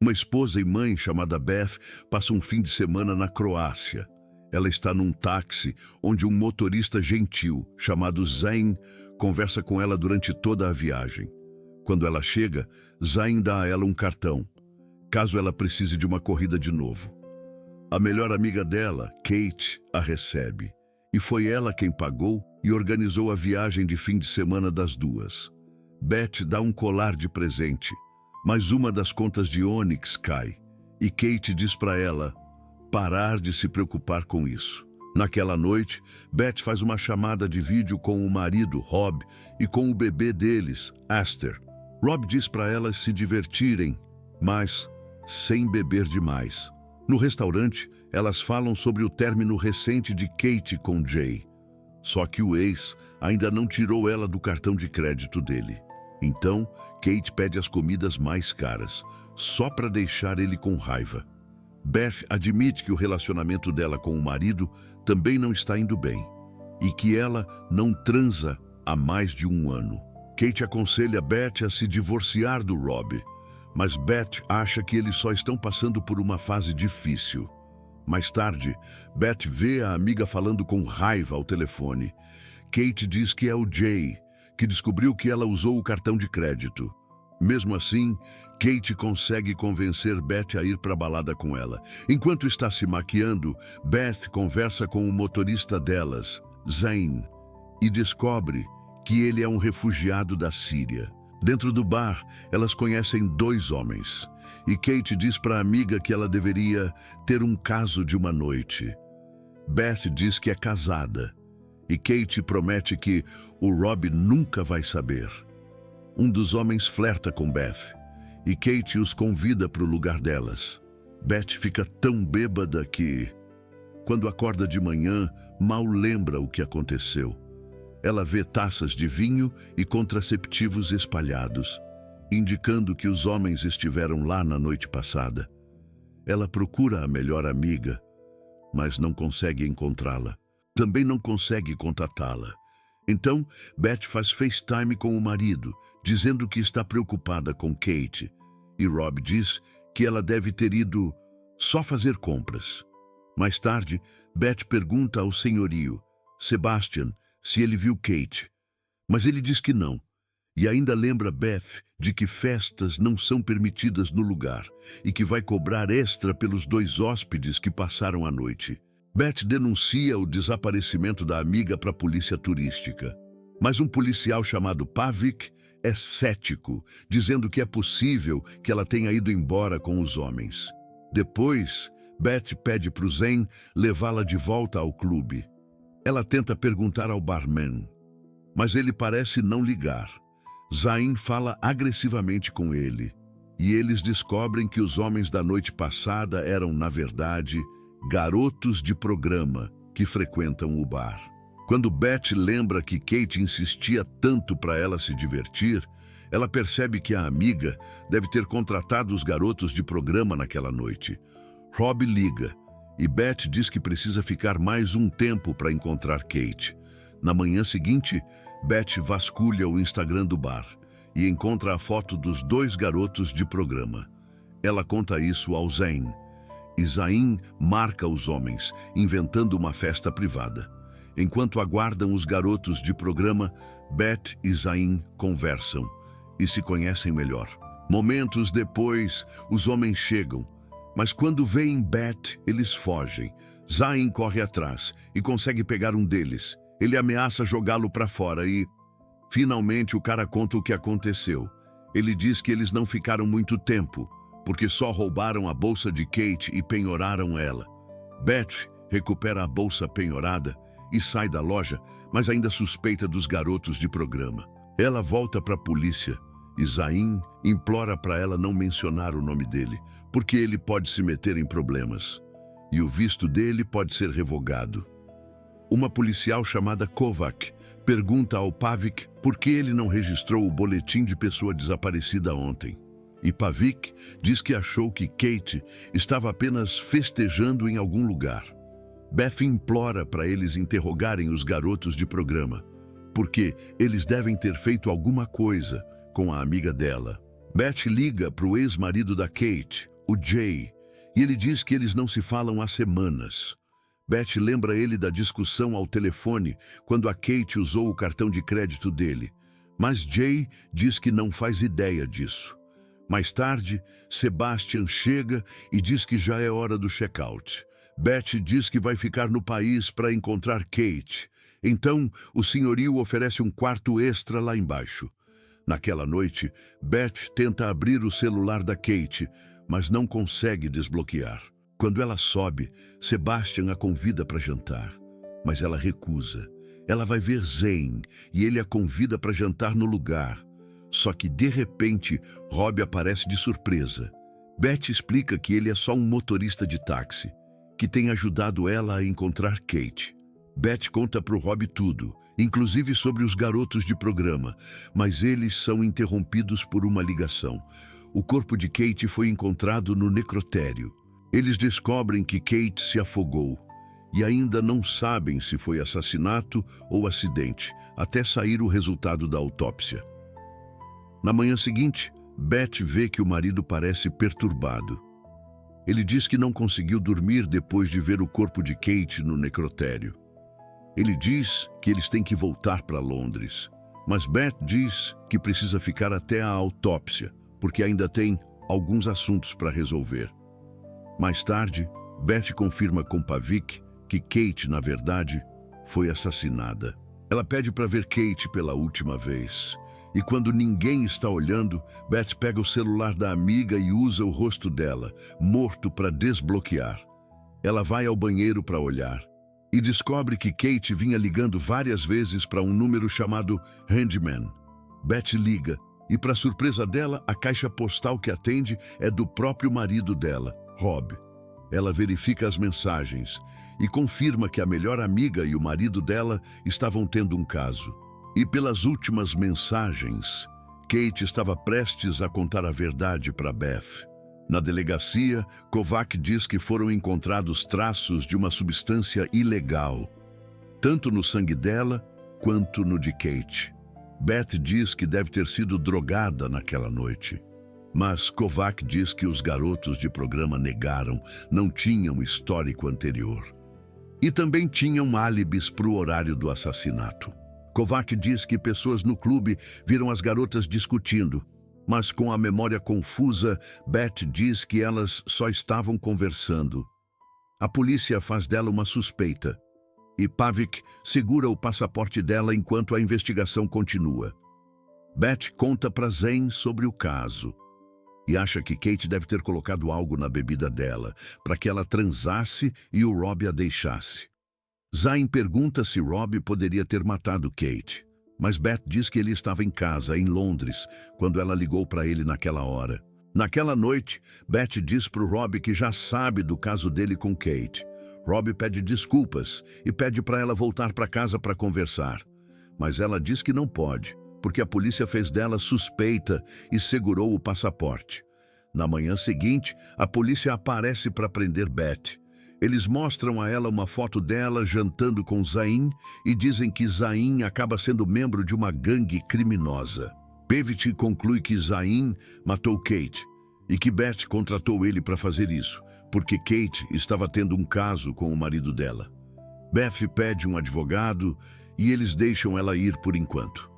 Uma esposa e mãe chamada Beth passa um fim de semana na Croácia. Ela está num táxi onde um motorista gentil chamado Zain conversa com ela durante toda a viagem. Quando ela chega, Zain dá a ela um cartão, caso ela precise de uma corrida de novo. A melhor amiga dela, Kate, a recebe. E foi ela quem pagou e organizou a viagem de fim de semana das duas. Beth dá um colar de presente, mas uma das contas de Onyx cai. E Kate diz para ela parar de se preocupar com isso. Naquela noite, Beth faz uma chamada de vídeo com o marido, Rob, e com o bebê deles, Aster. Rob diz para elas se divertirem, mas sem beber demais. No restaurante, elas falam sobre o término recente de Kate com Jay. Só que o ex ainda não tirou ela do cartão de crédito dele. Então, Kate pede as comidas mais caras, só para deixar ele com raiva. Beth admite que o relacionamento dela com o marido também não está indo bem e que ela não transa há mais de um ano. Kate aconselha Beth a se divorciar do Rob, mas Beth acha que eles só estão passando por uma fase difícil. Mais tarde, Beth vê a amiga falando com raiva ao telefone. Kate diz que é o Jay, que descobriu que ela usou o cartão de crédito. Mesmo assim, Kate consegue convencer Beth a ir para a balada com ela. Enquanto está se maquiando, Beth conversa com o motorista delas, Zain, e descobre que ele é um refugiado da Síria. Dentro do bar, elas conhecem dois homens, e Kate diz para a amiga que ela deveria ter um caso de uma noite. Beth diz que é casada, e Kate promete que o Rob nunca vai saber. Um dos homens flerta com Beth, e Kate os convida para o lugar delas. Beth fica tão bêbada que, quando acorda de manhã, mal lembra o que aconteceu. Ela vê taças de vinho e contraceptivos espalhados, indicando que os homens estiveram lá na noite passada. Ela procura a melhor amiga, mas não consegue encontrá-la. Também não consegue contatá-la. Então, Beth faz FaceTime com o marido, dizendo que está preocupada com Kate. E Rob diz que ela deve ter ido só fazer compras. Mais tarde, Beth pergunta ao senhorio, Sebastian, se ele viu Kate. Mas ele diz que não. E ainda lembra Beth de que festas não são permitidas no lugar e que vai cobrar extra pelos dois hóspedes que passaram a noite. Beth denuncia o desaparecimento da amiga para a polícia turística. Mas um policial chamado Pavik é cético, dizendo que é possível que ela tenha ido embora com os homens. Depois, Beth pede para o Zain levá-la de volta ao clube. Ela tenta perguntar ao barman, mas ele parece não ligar. Zain fala agressivamente com ele, e eles descobrem que os homens da noite passada eram, na verdade, garotos de programa que frequentam o bar. Quando Beth lembra que Kate insistia tanto para ela se divertir, ela percebe que a amiga deve ter contratado os garotos de programa naquela noite. Rob liga, e Beth diz que precisa ficar mais um tempo para encontrar Kate. Na manhã seguinte, Beth vasculha o Instagram do bar e encontra a foto dos dois garotos de programa. Ela conta isso ao Zain, e Zain marca os homens, inventando uma festa privada. Enquanto aguardam os garotos de programa, Beth e Zain conversam e se conhecem melhor. Momentos depois, os homens chegam, mas quando veem Beth, eles fogem. Zain corre atrás e consegue pegar um deles. Ele ameaça jogá-lo para fora e, finalmente, o cara conta o que aconteceu. Ele diz que eles não ficaram muito tempo, porque só roubaram a bolsa de Kate e penhoraram ela. Beth recupera a bolsa penhorada e sai da loja, mas ainda suspeita dos garotos de programa. Ela volta para a polícia e Zain implora para ela não mencionar o nome dele, porque ele pode se meter em problemas e o visto dele pode ser revogado. Uma policial chamada Kovac pergunta ao Pavik por que ele não registrou o boletim de pessoa desaparecida ontem. E Pavik diz que achou que Kate estava apenas festejando em algum lugar. Beth implora para eles interrogarem os garotos de programa, porque eles devem ter feito alguma coisa com a amiga dela. Beth liga para o ex-marido da Kate, o Jay, e ele diz que eles não se falam há semanas. Beth lembra ele da discussão ao telefone quando a Kate usou o cartão de crédito dele, mas Jay diz que não faz ideia disso. Mais tarde, Sebastian chega e diz que já é hora do check-out. Beth diz que vai ficar no país para encontrar Kate. Então, o senhorio oferece um quarto extra lá embaixo. Naquela noite, Beth tenta abrir o celular da Kate, mas não consegue desbloquear. Quando ela sobe, Sebastian a convida para jantar, mas ela recusa. Ela vai ver Zane e ele a convida para jantar no lugar. Só que, de repente, Rob aparece de surpresa. Beth explica que ele é só um motorista de táxi, que tem ajudado ela a encontrar Kate. Beth conta para o Rob tudo, inclusive sobre os garotos de programa, mas eles são interrompidos por uma ligação. O corpo de Kate foi encontrado no necrotério. Eles descobrem que Kate se afogou e ainda não sabem se foi assassinato ou acidente, até sair o resultado da autópsia. Na manhã seguinte, Beth vê que o marido parece perturbado. Ele diz que não conseguiu dormir depois de ver o corpo de Kate no necrotério. Ele diz que eles têm que voltar para Londres, mas Beth diz que precisa ficar até a autópsia, porque ainda tem alguns assuntos para resolver. Mais tarde, Beth confirma com Pavik que Kate, na verdade, foi assassinada. Ela pede para ver Kate pela última vez. E quando ninguém está olhando, Beth pega o celular da amiga e usa o rosto dela, morto, para desbloquear. Ela vai ao banheiro para olhar e descobre que Kate vinha ligando várias vezes para um número chamado Handman. Beth liga e, para surpresa dela, a caixa postal que atende é do próprio marido dela, Rob. Ela verifica as mensagens e confirma que a melhor amiga e o marido dela estavam tendo um caso. E pelas últimas mensagens, Kate estava prestes a contar a verdade para Beth. Na delegacia, Kovac diz que foram encontrados traços de uma substância ilegal, tanto no sangue dela quanto no de Kate. Beth diz que deve ter sido drogada naquela noite. Mas Kovac diz que os garotos de programa negaram, não tinham histórico anterior. E também tinham álibis para o horário do assassinato. Kovac diz que pessoas no clube viram as garotas discutindo, mas com a memória confusa, Beth diz que elas só estavam conversando. A polícia faz dela uma suspeita, e Pavik segura o passaporte dela enquanto a investigação continua. Beth conta para Zane sobre o caso, e acha que Kate deve ter colocado algo na bebida dela, para que ela transasse e o Rob a deixasse. Zayn pergunta se Rob poderia ter matado Kate, mas Beth diz que ele estava em casa, em Londres, quando ela ligou para ele naquela hora. Naquela noite, Beth diz para o Rob que já sabe do caso dele com Kate. Rob pede desculpas e pede para ela voltar para casa para conversar, mas ela diz que não pode, porque a polícia fez dela suspeita e segurou o passaporte. Na manhã seguinte, a polícia aparece para prender Beth. Eles mostram a ela uma foto dela jantando com Zayn e dizem que Zayn acaba sendo membro de uma gangue criminosa. Pevit conclui que Zayn matou Kate e que Beth contratou ele para fazer isso, porque Kate estava tendo um caso com o marido dela. Beth pede um advogado e eles deixam ela ir por enquanto.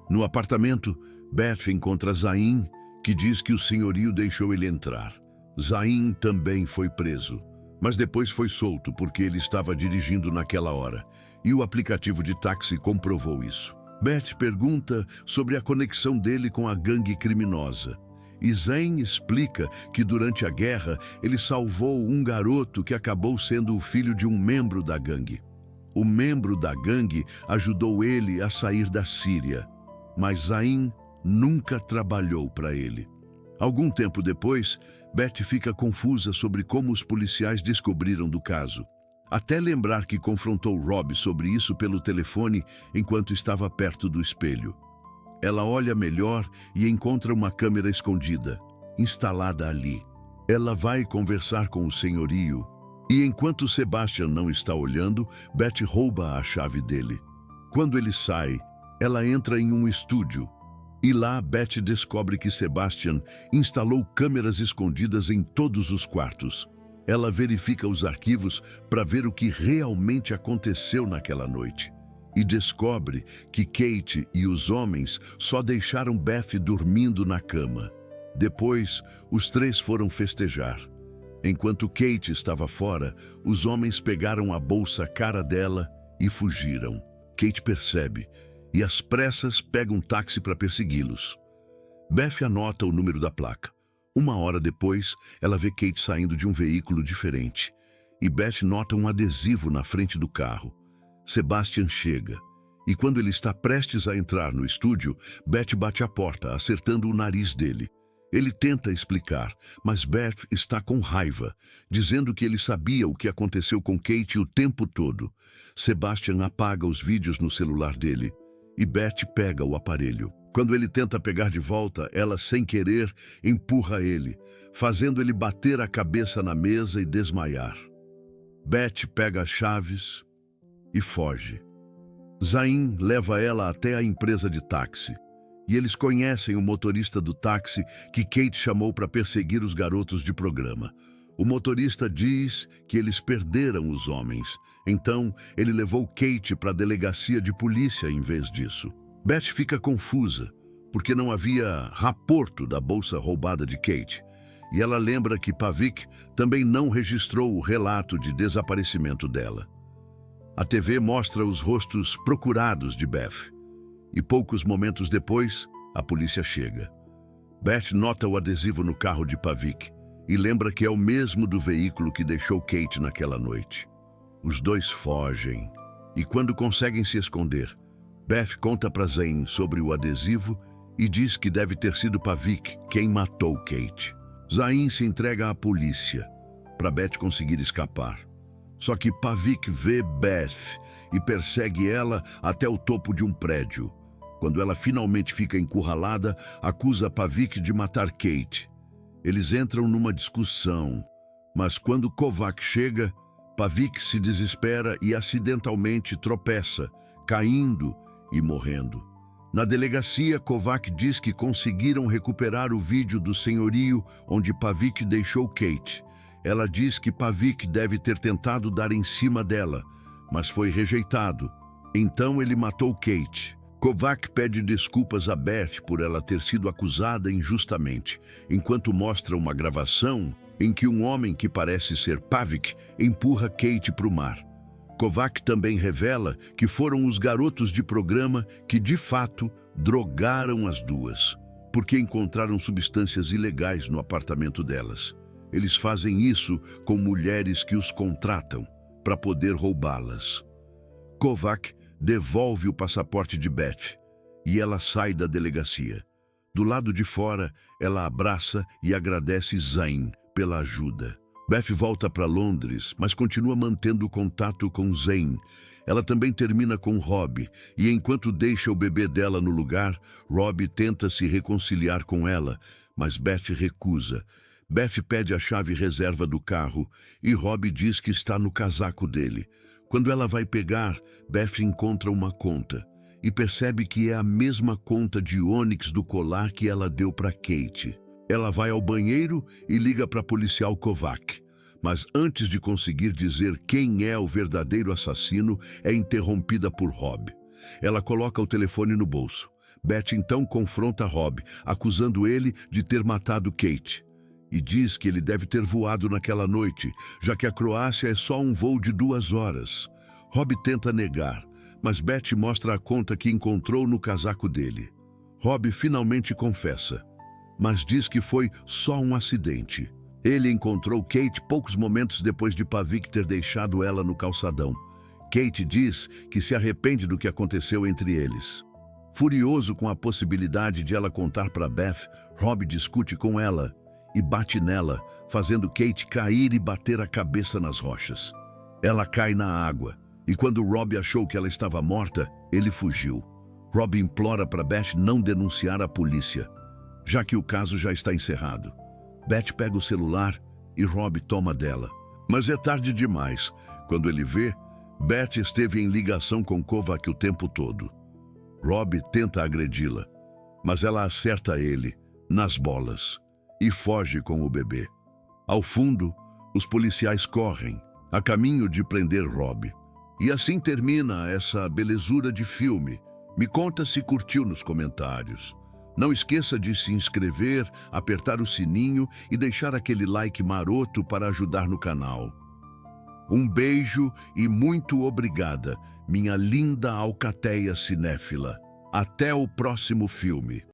No apartamento, Beth encontra Zayn, que diz que o senhorio deixou ele entrar. Zayn também foi preso, mas depois foi solto porque ele estava dirigindo naquela hora, e o aplicativo de táxi comprovou isso. Beth pergunta sobre a conexão dele com a gangue criminosa, e Zayn explica que durante a guerra ele salvou um garoto que acabou sendo o filho de um membro da gangue. O membro da gangue ajudou ele a sair da Síria, mas Zayn nunca trabalhou para ele. Algum tempo depois, Beth fica confusa sobre como os policiais descobriram do caso, até lembrar que confrontou Rob sobre isso pelo telefone enquanto estava perto do espelho. Ela olha melhor e encontra uma câmera escondida, instalada ali. Ela vai conversar com o senhorio, e enquanto Sebastian não está olhando, Beth rouba a chave dele. Quando ele sai, ela entra em um estúdio E lá, Beth descobre que Sebastian instalou câmeras escondidas em todos os quartos. Ela verifica os arquivos para ver o que realmente aconteceu naquela noite. E descobre que Kate e os homens só deixaram Beth dormindo na cama. Depois, os três foram festejar. Enquanto Kate estava fora, os homens pegaram a bolsa cara dela e fugiram. Kate percebe e às pressas pega um táxi para persegui-los. Beth anota o número da placa. 1 hora depois, ela vê Kate saindo de um veículo diferente. E Beth nota um adesivo na frente do carro. Sebastian chega. E quando ele está prestes a entrar no estúdio, Beth bate a porta, acertando o nariz dele. Ele tenta explicar, mas Beth está com raiva, dizendo que ele sabia o que aconteceu com Kate o tempo todo. Sebastian apaga os vídeos no celular dele e Beth pega o aparelho. Quando ele tenta pegar de volta, ela, sem querer, empurra ele, fazendo ele bater a cabeça na mesa e desmaiar. Beth pega as chaves e foge. Zayn leva ela até a empresa de táxi. E eles conhecem o motorista do táxi que Kate chamou para perseguir os garotos de programa. O motorista diz que eles perderam os homens. Então, ele levou Kate para a delegacia de polícia em vez disso. Beth fica confusa, porque não havia raporto da bolsa roubada de Kate. E ela lembra que Pavik também não registrou o relato de desaparecimento dela. A TV mostra os rostos procurados de Beth. E poucos momentos depois, a polícia chega. Beth nota o adesivo no carro de Pavik e lembra que é o mesmo do veículo que deixou Kate naquela noite. Os dois fogem e quando conseguem se esconder, Beth conta para Zayn sobre o adesivo e diz que deve ter sido Pavik quem matou Kate. Zayn se entrega à polícia para Beth conseguir escapar. Só que Pavik vê Beth e persegue ela até o topo de um prédio. Quando ela finalmente fica encurralada, acusa Pavik de matar Kate. Eles entram numa discussão, mas quando Kovac chega, Pavik se desespera e acidentalmente tropeça, caindo e morrendo. Na delegacia, Kovac diz que conseguiram recuperar o vídeo do senhorio onde Pavik deixou Kate. Ela diz que Pavik deve ter tentado dar em cima dela, mas foi rejeitado. Então ele matou Kate. Kovac pede desculpas a Beth por ela ter sido acusada injustamente, enquanto mostra uma gravação em que um homem que parece ser Pavik empurra Kate para o mar. Kovac também revela que foram os garotos de programa que, de fato, drogaram as duas, porque encontraram substâncias ilegais no apartamento delas. Eles fazem isso com mulheres que os contratam para poder roubá-las. Kovac devolve o passaporte de Beth e ela sai da delegacia. Do lado de fora, ela abraça e agradece Zayn pela ajuda. Beth volta para Londres, mas continua mantendo contato com Zayn. Ela também termina com Rob, e enquanto deixa o bebê dela no lugar, Rob tenta se reconciliar com ela, mas Beth recusa. Beth pede a chave reserva do carro e Rob diz que está no casaco dele. Quando ela vai pegar, Beth encontra uma conta e percebe que é a mesma conta de ônix do colar que ela deu para Kate. Ela vai ao banheiro e liga para o policial Kovac, mas antes de conseguir dizer quem é o verdadeiro assassino, é interrompida por Rob. Ela coloca o telefone no bolso. Beth então confronta Rob, acusando ele de ter matado Kate. E diz que ele deve ter voado naquela noite, já que a Croácia é só um voo de 2 horas. Rob tenta negar, mas Beth mostra a conta que encontrou no casaco dele. Rob finalmente confessa, mas diz que foi só um acidente. Ele encontrou Kate poucos momentos depois de Pavik ter deixado ela no calçadão. Kate diz que se arrepende do que aconteceu entre eles. Furioso com a possibilidade de ela contar para Beth, Rob discute com ela e bate nela, fazendo Kate cair e bater a cabeça nas rochas. Ela cai na água, e quando Rob achou que ela estava morta, ele fugiu. Rob implora para Beth não denunciar a polícia, já que o caso já está encerrado. Beth pega o celular e Rob toma dela. Mas é tarde demais. Quando ele vê, Beth esteve em ligação com Kovac o tempo todo. Rob tenta agredi-la, mas ela acerta ele, nas bolas, e foge com o bebê. Ao fundo, os policiais correm, a caminho de prender Rob. E assim termina essa belezura de filme. Me conta se curtiu nos comentários. Não esqueça de se inscrever, apertar o sininho e deixar aquele like maroto para ajudar no canal. Um beijo e muito obrigada, minha linda alcateia cinéfila. Até o próximo filme.